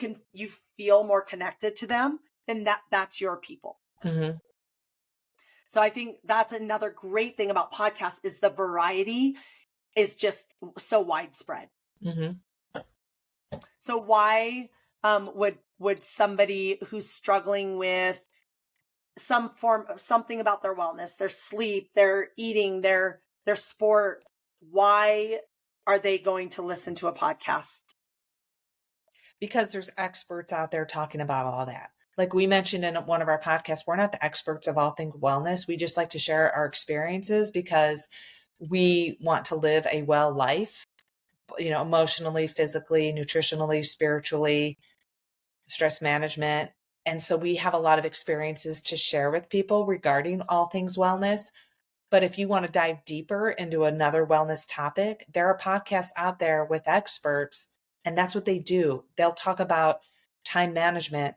feel more connected to them, then that's your people. Mm-hmm. So I think that's another great thing about podcasts, is the variety is just so widespread. Mm-hmm. So why would somebody who's struggling with some form of something about their wellness, their sleep, their eating, their sport, why are they going to listen to a podcast? Because there's experts out there talking about all that. Like we mentioned in one of our podcasts, we're not the experts of all things wellness. We just like to share our experiences because we want to live a well life, emotionally, physically, nutritionally, spiritually, stress management. And so we have a lot of experiences to share with people regarding all things wellness. But if you want to dive deeper into another wellness topic, there are podcasts out there with experts, and that's what they do. They'll talk about time management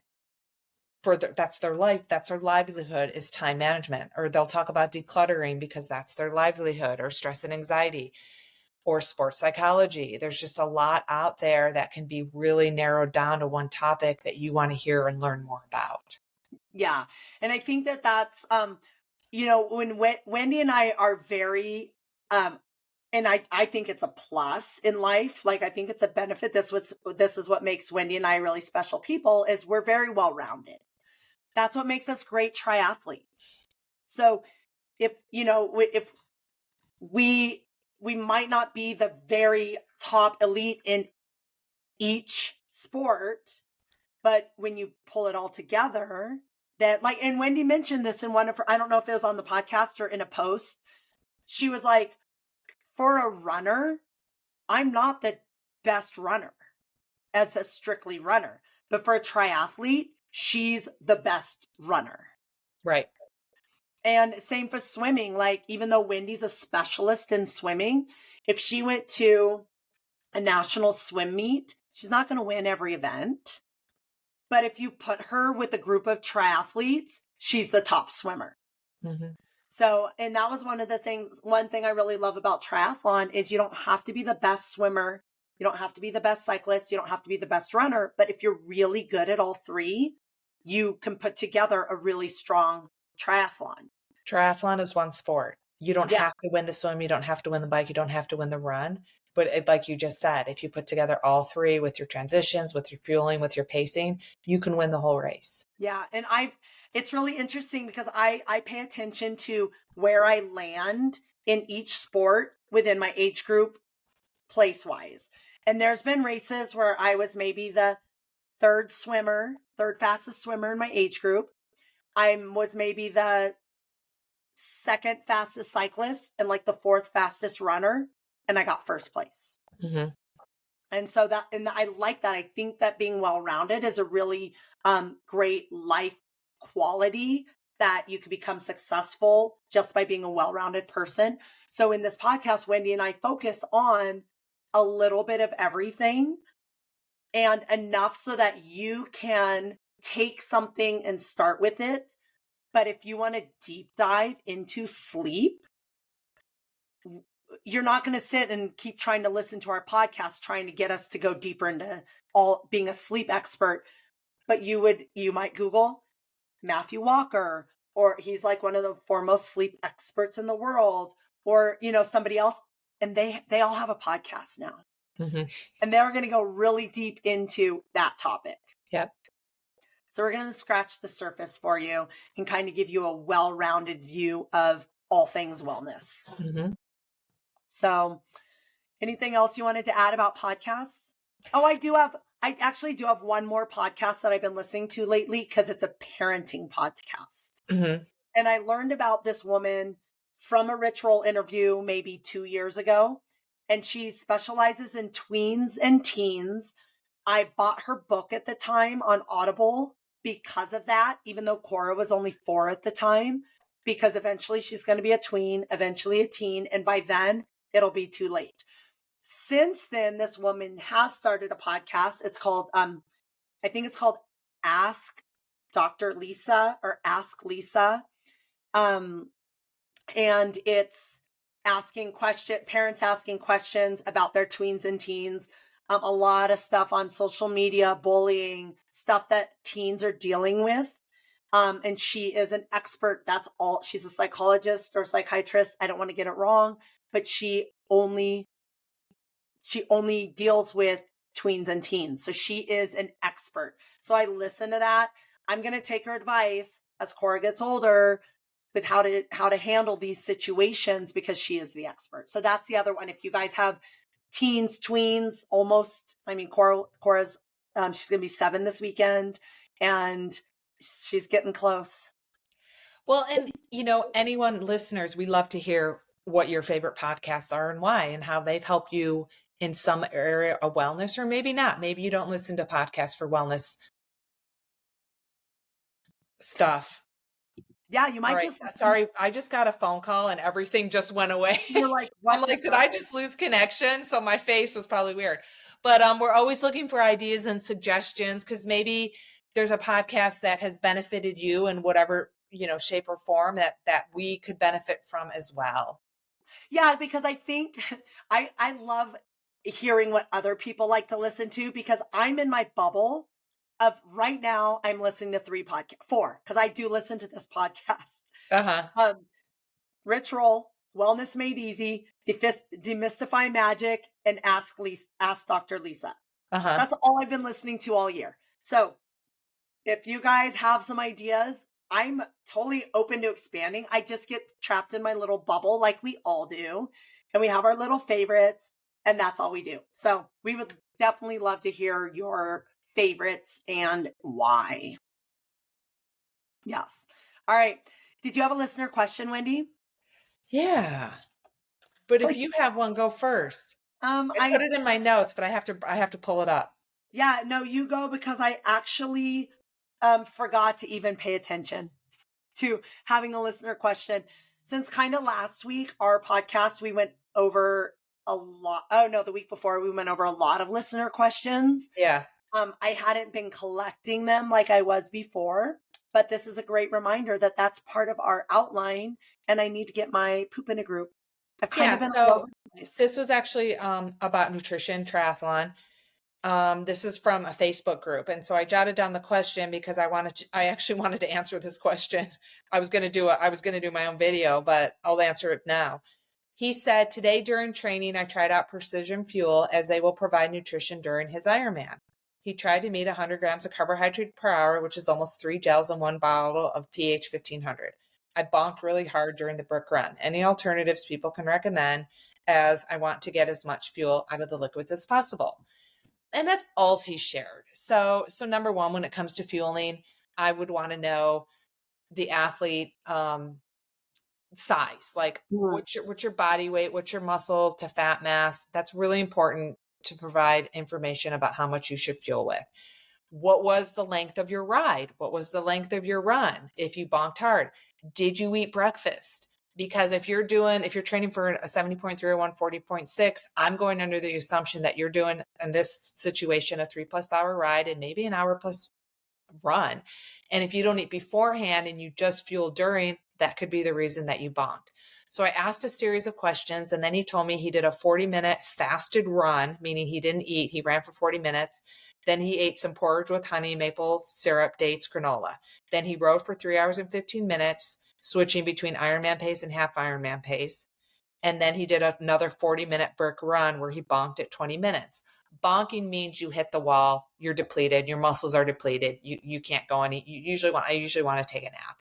that's their life. That's their livelihood, is time management. Or they'll talk about decluttering because that's their livelihood, or stress and anxiety, or sports psychology. There's just a lot out there that can be really narrowed down to one topic that you want to hear and learn more about. Yeah. And I think that's, when Wendy and I are very, and I think it's a plus in life. Like, I think it's a benefit. This is what makes Wendy and I really special people, is we're very well-rounded. That's what makes us great triathletes. So if we might not be the very top elite in each sport, but when you pull it all together, that, like, and Wendy mentioned this in one of her, I don't know if it was on the podcast or in a post. She was like, for a runner, I'm not the best runner as a strictly runner, but for a triathlete, she's the best runner. Right. And same for swimming. Like, even though Wendy's a specialist in swimming, if she went to a national swim meet, she's not going to win every event. But if you put her with a group of triathletes, she's the top swimmer. Mm-hmm. So, and that was one thing I really love about triathlon is you don't have to be the best swimmer. You don't have to be the best cyclist. You don't have to be the best runner. But if you're really good at all three, you can put together a really strong triathlon. Triathlon is one sport. You don't have to win the swim. You don't have to win the bike. You don't have to win the run. But like you just said, if you put together all three with your transitions, with your fueling, with your pacing, you can win the whole race. Yeah. And it's really interesting because I pay attention to where I land in each sport within my age group, place wise. And there's been races where I was maybe the third fastest swimmer in my age group. I was maybe the second fastest cyclist and like the fourth fastest runner, and I got first place. Mm-hmm. And so I like that. I think that being well-rounded is a really great life quality, that you can become successful just by being a well-rounded person. So in this podcast, Wendy and I focus on a little bit of everything, and enough so that you can take something and start with it. But if you want to deep dive into sleep, you're not going to sit and keep trying to listen to our podcast, trying to get us to go deeper into all being a sleep expert. But you might Google Matthew Walker, or he's like one of the foremost sleep experts in the world, or, somebody else. And they all have a podcast now. Mm-hmm. And they're going to go really deep into that topic. Yep. So we're going to scratch the surface for you and kind of give you a well-rounded view of all things wellness. Mm-hmm. So anything else you wanted to add about podcasts? Oh, I actually do have one more podcast that I've been listening to lately, because it's a parenting podcast. Mm-hmm. And I learned about this woman from a Rich Roll interview maybe 2 years ago. And she specializes in tweens and teens. I bought her book at the time on Audible because of that, even though Cora was only 4 at the time, because eventually she's going to be a tween, eventually a teen. And by then it'll be too late. Since then, this woman has started a podcast. It's called, I think it's called Ask Dr. Lisa, or Ask Lisa. And it's parents asking questions about their tweens and teens. A lot of stuff on social media, bullying, stuff that teens are dealing with. And she is an expert. She's a psychologist or psychiatrist. I don't want to get it wrong, but she only deals with tweens and teens. So she is an expert. So I listen to that. I'm going to take her advice as Cora gets older with how to handle these situations, because she is the expert. So that's the other one. If you guys have teens, tweens, Cora's, she's going to be 7 this weekend, and she's getting close. Well, and anyone listeners, we love to hear what your favorite podcasts are and why, and how they've helped you in some area of wellness, or maybe not. Maybe you don't listen to podcasts for wellness stuff. Yeah, you might Sorry, I just got a phone call and everything just went away. You're like, what? I'm like, did I just lose connection? So my face was probably weird. But we're always looking for ideas and suggestions, because maybe there's a podcast that has benefited you in whatever, shape or form that we could benefit from as well. Yeah, because I think I love hearing what other people like to listen to, because I'm in my bubble of right now. I'm listening to 4, because I do listen to this podcast. Rich Roll, Wellness Made Easy, Demystify Magic, and Ask Dr. Lisa. That's all I've been listening to all year. So if you guys have some ideas, I'm totally open to expanding. I just get trapped in my little bubble, like we all do. And we have our little favorites, and that's all we do. So we would definitely love to hear your favorites and why. Yes. All right. Did you have a listener question, Wendy? Yeah. But if you have one, go first. I put it in my notes, but I have to pull it up. Yeah, no, you go, because I actually forgot to even pay attention to having a listener question. Since kind of last week, our podcast, we went over a lot. Oh no, the week before we went over a lot of listener questions. Yeah. I hadn't been collecting them like I was before, but this is a great reminder that that's part of our outline, and I need to get my poop in a group. I've kind of been all over the place. This was actually about nutrition, triathlon. This is from a Facebook group. And so I jotted down the question because I actually wanted to answer this question. I was going to do my own video, but I'll answer it now. He said, today during training, I tried out Precision Fuel, as they will provide nutrition during his Ironman. He tried to meet 100 grams of carbohydrate per hour, which is almost 3 gels in 1 bottle of pH 1500. I bonked really hard during the brick run. Any alternatives people can recommend, as I want to get as much fuel out of the liquids as possible? And that's all he shared. So number one, when it comes to fueling, I would want to know the athlete size, like Mhm. what's your body weight, what's your muscle to fat mass. That's really important to provide information about how much you should fuel with. What was the length of your ride? What was the length of your run? If you bonked hard, did you eat breakfast? Because if you're training for a 70.3 or 140.6, I'm going under the assumption that you're doing in this situation a 3+ hour ride and maybe an hour plus run. And if you don't eat beforehand and you just fuel during, that could be the reason that you bonked. So I asked a series of questions, and then he told me he did a 40-minute fasted run, meaning he didn't eat. He ran for 40 minutes. Then he ate some porridge with honey, maple syrup, dates, granola. Then he rode for 3 hours and 15 minutes, switching between Ironman pace and half Ironman pace. And then he did another 40-minute brick run where he bonked at 20 minutes. Bonking means you hit the wall, you're depleted, your muscles are depleted. You can't go any, I usually want to take a nap.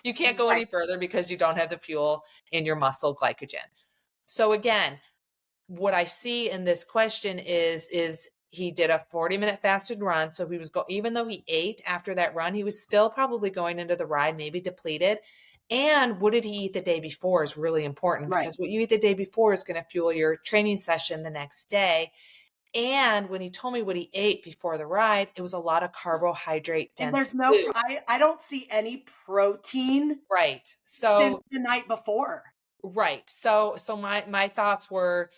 You can't go any Right. further because you don't have the fuel in your muscle glycogen. So again, what I see in this question is he did a 40-minute fasted run. So he was even though he ate after that run, he was still probably going into the ride, maybe depleted. And what did he eat the day before is really important, Right. because what you eat the day before is going to fuel your training session the next day. And when he told me what he ate before the ride, it was a lot of carbohydrate And dense there's no, food. I don't see any protein Right. since So the night before. Right. So my thoughts were,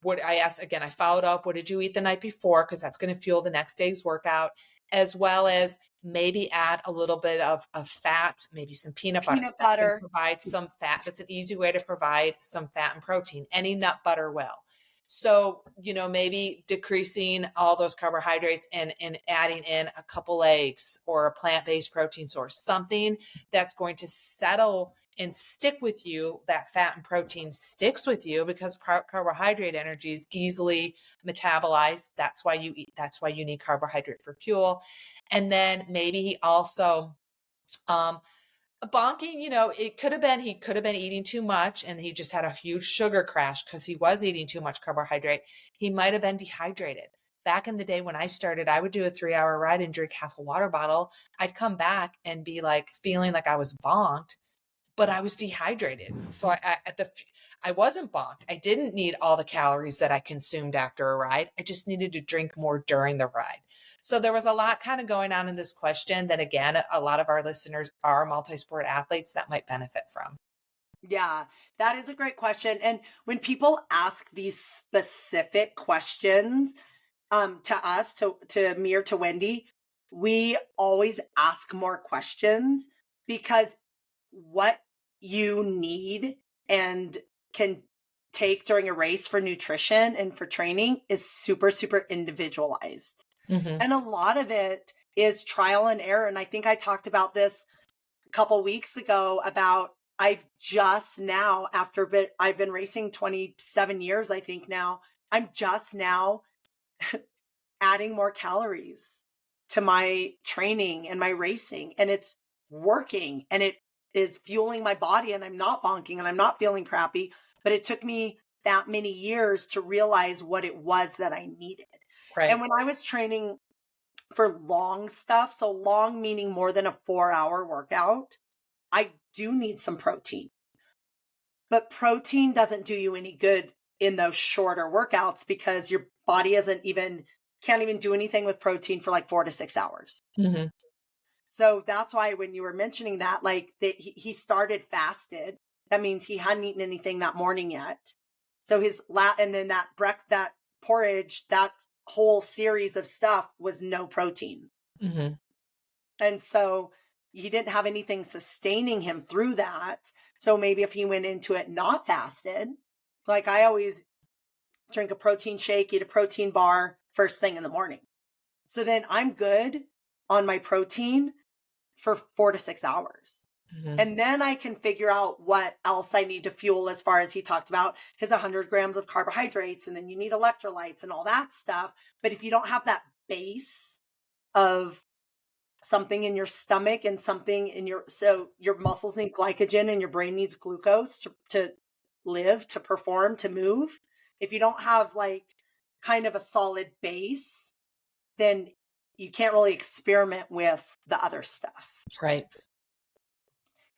what I asked again, I followed up, what did you eat the night before? Because that's going to fuel the next day's workout, as well as maybe add a little bit of fat, maybe some peanut butter. Peanut That's going to butter. provide some fat. That's an easy way to provide some fat and protein. Any nut butter will. So, maybe decreasing all those carbohydrates and adding in a couple eggs or a plant-based protein source, something that's going to settle and stick with you. That fat and protein sticks with you because carbohydrate energy is easily metabolized. That's why you eat. That's why you need carbohydrate for fuel. And then maybe he also, bonking, it could have been, he could have been eating too much and he just had a huge sugar crash because he was eating too much carbohydrate. He might have been dehydrated. Back in the day when I started, I would do a 3-hour ride and drink half a water bottle. I'd come back and be like feeling like I was bonked, but I was dehydrated. So I wasn't bonked. I didn't need all the calories that I consumed after a ride. I just needed to drink more during the ride. So there was a lot kind of going on in this question that, again, a lot of our listeners are multi-sport athletes that might benefit from. Yeah, that is a great question. And when people ask these specific questions, to us, to me or to Wendy, we always ask more questions, because what you need and can take during a race for nutrition and for training is super, super individualized. Mm-hmm. And a lot of it is trial and error. And I think I talked about this a couple weeks ago about I've just now, I've been racing 27 years, I think now, I'm just now adding more calories to my training and my racing, and it's working and it is fueling my body, and I'm not bonking and I'm not feeling crappy, but it took me that many years to realize what it was that I needed. And Right. when I was training for long stuff, so long meaning more than a 4-hour workout, I do need some protein. But protein doesn't do you any good in those shorter workouts because your body can't even do anything with protein for like 4 to 6 hours. Mm-hmm. So that's why when you were mentioning that, like he started fasted, that means he hadn't eaten anything that morning yet. So and then that porridge, that whole series of stuff was no protein. Mm-hmm. And so he didn't have anything sustaining him through that. So maybe if he went into it not fasted, like I always drink a protein shake, eat a protein bar first thing in the morning. So then I'm good on my protein for 4 to 6 hours. Mm-hmm. And then I can figure out what else I need to fuel, as far as he talked about his 100 grams of carbohydrates, and then you need electrolytes and all that stuff. But if you don't have that base of something in your stomach and something so your muscles need glycogen and your brain needs glucose to live, to perform, to move. If you don't have like kind of a solid base, then you can't really experiment with the other stuff. Right.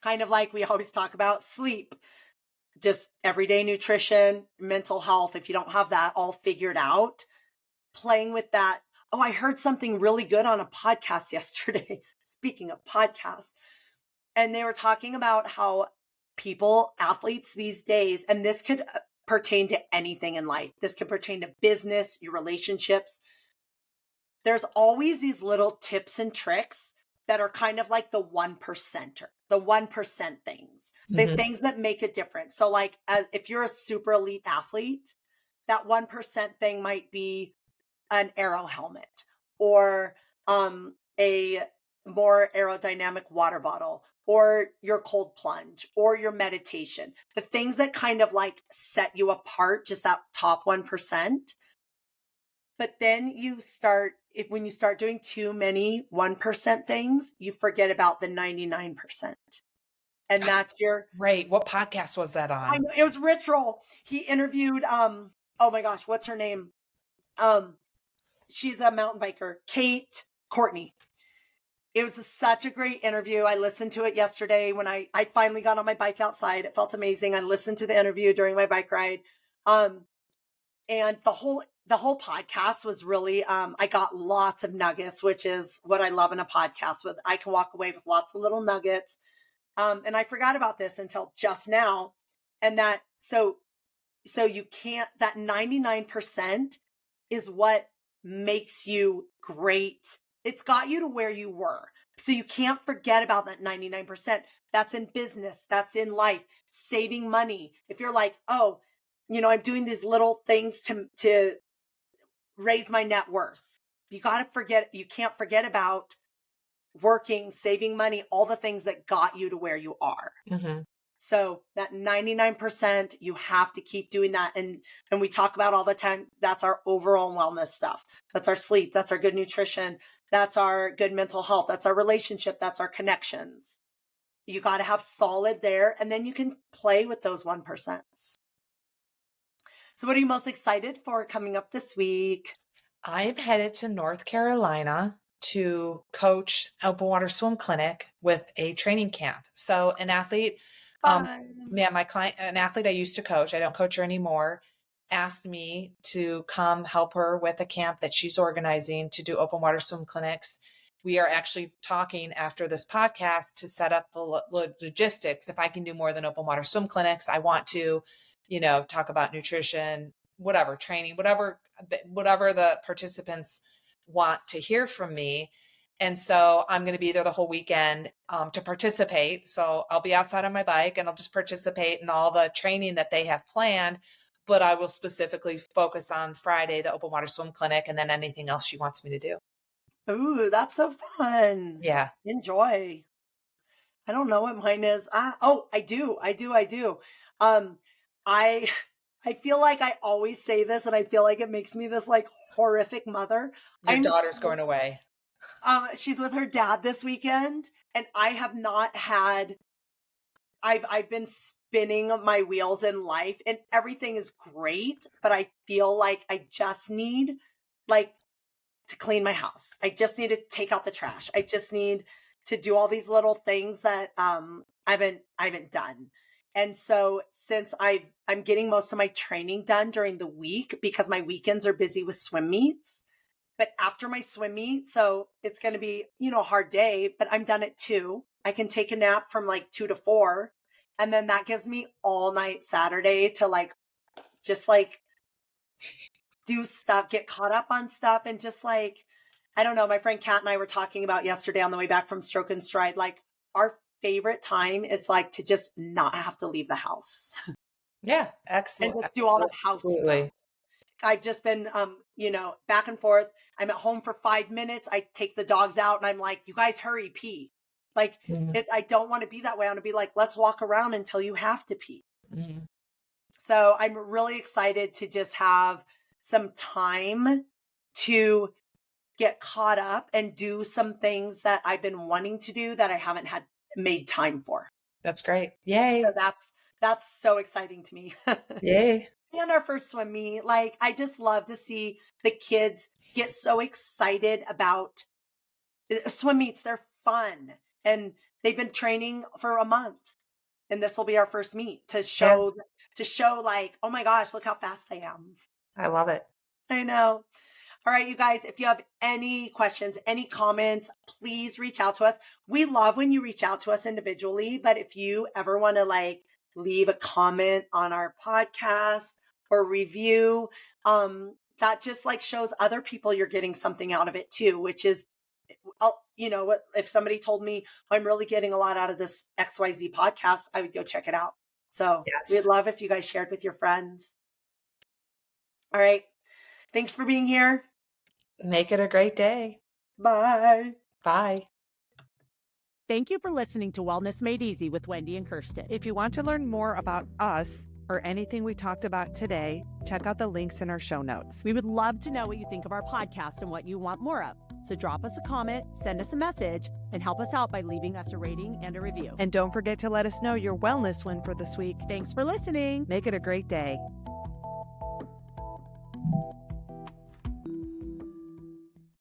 Kind of like we always talk about sleep, just everyday nutrition, mental health. If you don't have that all figured out, playing with that. Oh, I heard something really good on a podcast yesterday. Speaking of podcasts, and they were talking about how athletes these days, and this could pertain to anything in life. This could pertain to business, your relationships. There's always these little tips and tricks that are kind of like the 1%er, the 1% things, the things that make a difference. So like if you're a super elite athlete, that 1% thing might be an aero helmet or a more aerodynamic water bottle or your cold plunge or your meditation, the things that kind of like set you apart, just that top 1%. But then when you start doing too many 1% things, you forget about the 99%. And that's Right. What podcast was that on? I know, it was Rich Roll. He interviewed, oh my gosh, what's her name? She's a mountain biker, Kate Courtney. It was such a great interview. I listened to it yesterday when I finally got on my bike outside. It felt amazing. I listened to the interview during my bike ride. And the whole podcast was really, I got lots of nuggets, which is what I love in a podcast. I can walk away with lots of little nuggets. And I forgot about this until just now. And so you can't, that 99% is what makes you great. It's got you to where you were. So you can't forget about that 99%. That's in business. That's in life, saving money. If you're like, oh, I'm doing these little things to raise my net worth. You can't forget about working, saving money, all the things that got you to where you are. Mm-hmm. So that 99%, you have to keep doing that. And we talk about all the time, that's our overall wellness stuff. That's our sleep. That's our good nutrition. That's our good mental health. That's our relationship. That's our connections. You got to have solid there. And then you can play with those 1%. So what are you most excited for coming up this week? I'm headed to North Carolina to coach open water swim clinic with a training camp. So an athlete, my client, an athlete I used to coach, I don't coach her anymore, asked me to come help her with a camp that she's organizing to do open water swim clinics. We are actually talking after this podcast to set up the logistics. If I can do more than open water swim clinics, I want to, talk about nutrition, whatever, training, whatever the participants want to hear from me. And so I'm going to be there the whole weekend to participate. So I'll be outside on my bike and I'll just participate in all the training that they have planned. But I will specifically focus on Friday, the open water swim clinic, and then anything else she wants me to do. Ooh, that's so fun. Yeah. Enjoy. I don't know what mine is. I do. I feel like I always say this and I feel like it makes me this like horrific mother. Your daughter's going away. She's with her dad this weekend and I have not had, I've been spinning my wheels in life and everything is great, but I feel like I just need to clean my house. I just need to take out the trash. I just need to do all these little things that I haven't done. And so since I'm getting most of my training done during the week because my weekends are busy with swim meets, but after my swim meet, so it's going to be, a hard day, but I'm done at 2. I can take a nap from 2 to 4. And then that gives me all night Saturday to just do stuff, get caught up on stuff. And just I don't know, my friend Kat and I were talking about yesterday on the way back from Stroke and Stride, our favorite time is to just not have to leave the house. Yeah, excellent. And just do all the house stuff. I've just been, back and forth. I'm at home for 5 minutes. I take the dogs out and I'm like, you guys hurry, pee. I don't want to be that way. I want to be let's walk around until you have to pee. Mm-hmm. So I'm really excited to just have some time to get caught up and do some things that I've been wanting to do that I haven't had made time for. That's great. Yay. So that's so exciting to me. Yay. And our first swim meet. Like, I just love to see the kids get so excited about swim meets. They're fun. And they've been training for a month. And this will be our first meet to show like, oh my gosh, look how fast I am. I love it. I know. All right, you guys, if you have any questions, any comments, please reach out to us. We love when you reach out to us individually, but if you ever want to like leave a comment on our podcast or review, that just like shows other people you're getting something out of it too, which is, you know, if somebody told me I'm really getting a lot out of this XYZ podcast, I would go check it out. So we'd love if you guys shared with your friends. All right. Thanks for being here. Make it a great day. Bye. Bye. Thank you for listening to Wellness Made Easy with Wendy and Kirsten. If you want to learn more about us or anything we talked about today, check out the links in our show notes. We would love to know what you think of our podcast and what you want more of. So drop us a comment, send us a message, and help us out by leaving us a rating and a review. And don't forget to let us know your wellness win for this week. Thanks for listening. Make it a great day.